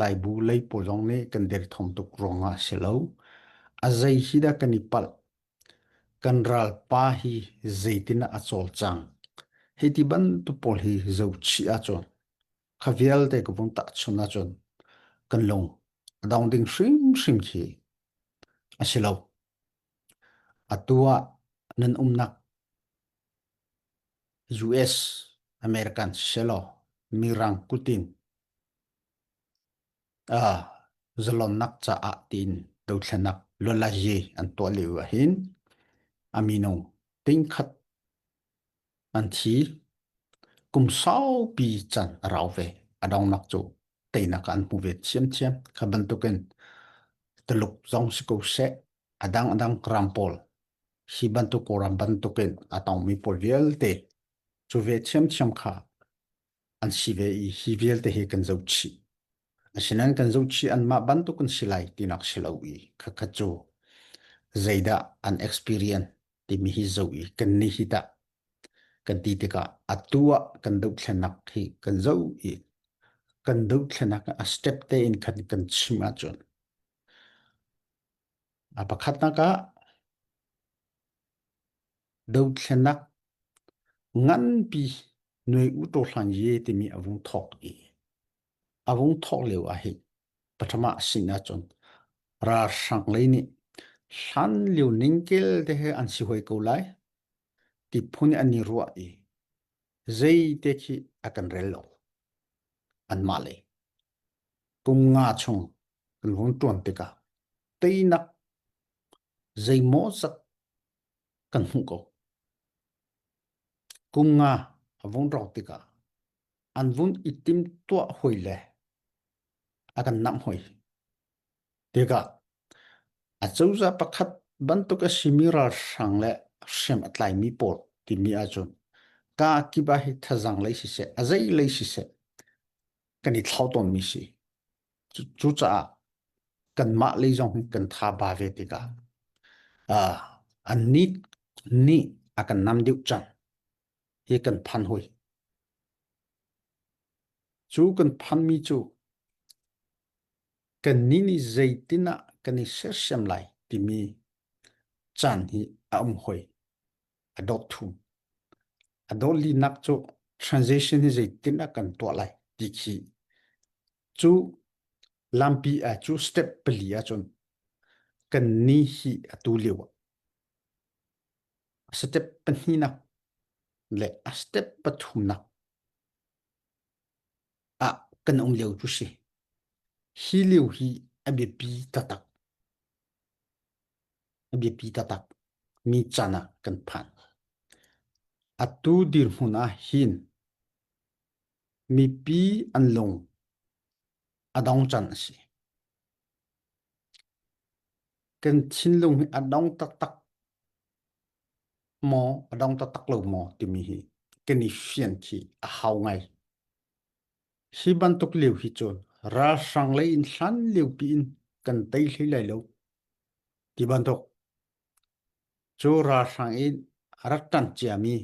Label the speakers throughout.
Speaker 1: tai bu lei po jong ne kan der thom tuk ronga selo azai hida kanipal kanral pa hi zeitina achol chang heti ban tu pol hi zo chi a chon khavial te ko bung ta chuna chon kan long dong ding shrim shrim chi asilo atua nan umnak US American selo mirang kutin zalon nak cha a tin do thlanak lolaji an to liwa hin amino ting khat an thi kum sau pi chan rawe adong nak chu teina kan pu ve chiam chiam khaban to ken teluk zong siko se adang krampol hi ban to koram ban to ken atong mi por vial te chu ve chiam chiam kha an si ve I hi vial te he kan zo chi asinan kan zo chi an ma ban to kan silai tinak silawi khakhachu zaida an experience ti mi hi zo I kan ni hi da kan ti te ka atua kan do thlenak hi kan zo I kan do thlenak a step te in kan chima chon apakhat na ka do thlenak ngan pi noi u to hlan ye ti mi avung thok I avung thok leu a hi pathama sina chon ra sang lei ni hlan liu ningkel te he an si hoi ko lai ti phun ani ruwa I zei te khi akan relo an male kum nga chung kan hon tuan te ka teinak zei mo sak kan hu ko kum nga avung rok te ka an vun itim tua hoi le akan nam hoi te ka a chauza pakhat ban to ka simira sang le sem atlai mi por ti mi a chon ka ki ba hi thazang lai si se azai lai si se kani thlau ton mi si chu cha kan ma lei jong kan tha ba ve ti ka an ni akan nam diu chan he kan phan hoi chu kan phan mi chu kan ni zaitina kani ser sem lai ti mi chan hi hoi adot thu adol li nak chu transition hi zaitina kan to lai ti khi chu lampi a chu step pali a chon kan ni hi atu lewa step panhina le a step pathumna a kan leu chu si hi leu hi abi pi tatak mi chana kan phan atu dir huna hin mi pi anlong adong chan si kan chinlong hi adong tatak mo adong tatak lo mo ti mi hi kani fian ki a hau ngai hi ban tok leu hi chon ra sang le in hlan leu pi in kan tai hlei lai lo ti ban tok chu ra sang in ratan chiami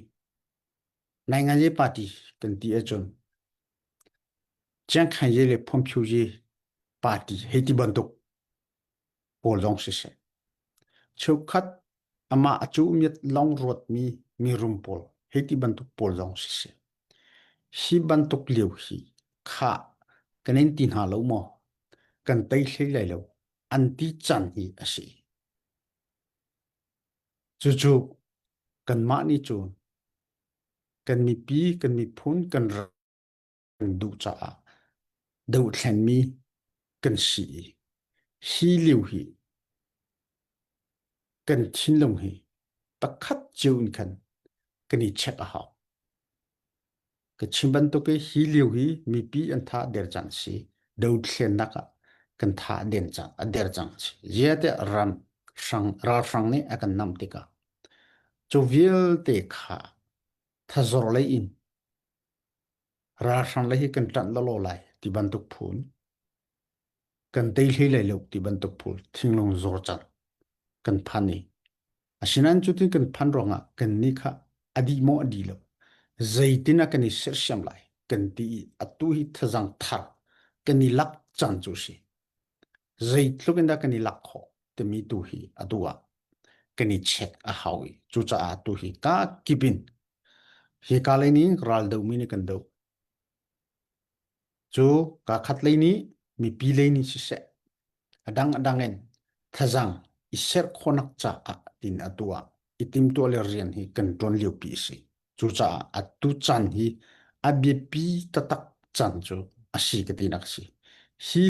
Speaker 1: nai nga ye party kan ti a chon chang khan ye le phom phu ye party he ti ban tok pol jong se se chu khat ama achu miat long rot mi rum pol he ti ban tok pol jong se se hi ban tok leu hi kha kanin tin ha lo mo kan tai hlei lai lo anti chan hi ase chu kan ma ni chu kan mi pi kan mi phun kan du cha do thlen mi kan si hi liu hi kan chin long hi pakhat chun kan ni check a ha cái chim ban to cái hi liu hi mi pi an tha der chan si do thlen naka kan tha den chan a der chan si yete ram sang ne akan nam te ka chu vil te kha thazor le in ra sang le hi kan tan lo lai ti ban tuk phun kan te hlei lai lo ti ban tuk phul thinglong zor chan kan phani asinan chu tin kan phan ronga kan ni kha adi mo adi lo zaitina kan ni ser sham lai kan ti atu hi thazang thar kan ni lak chan chu si zai tlukin da kani lakho te mi tu hi adua kani check a hawi chu cha a tu hi ka kipin hi ka le ni ral do mi ni kan do chu ka khat le ni mi pi le ni si se adangen thazang iser khonak cha a tin atua itim to le rian hi kan ton liu pi si chu cha atu chan hi abi pi tatak chan chu asi ka tinak si hi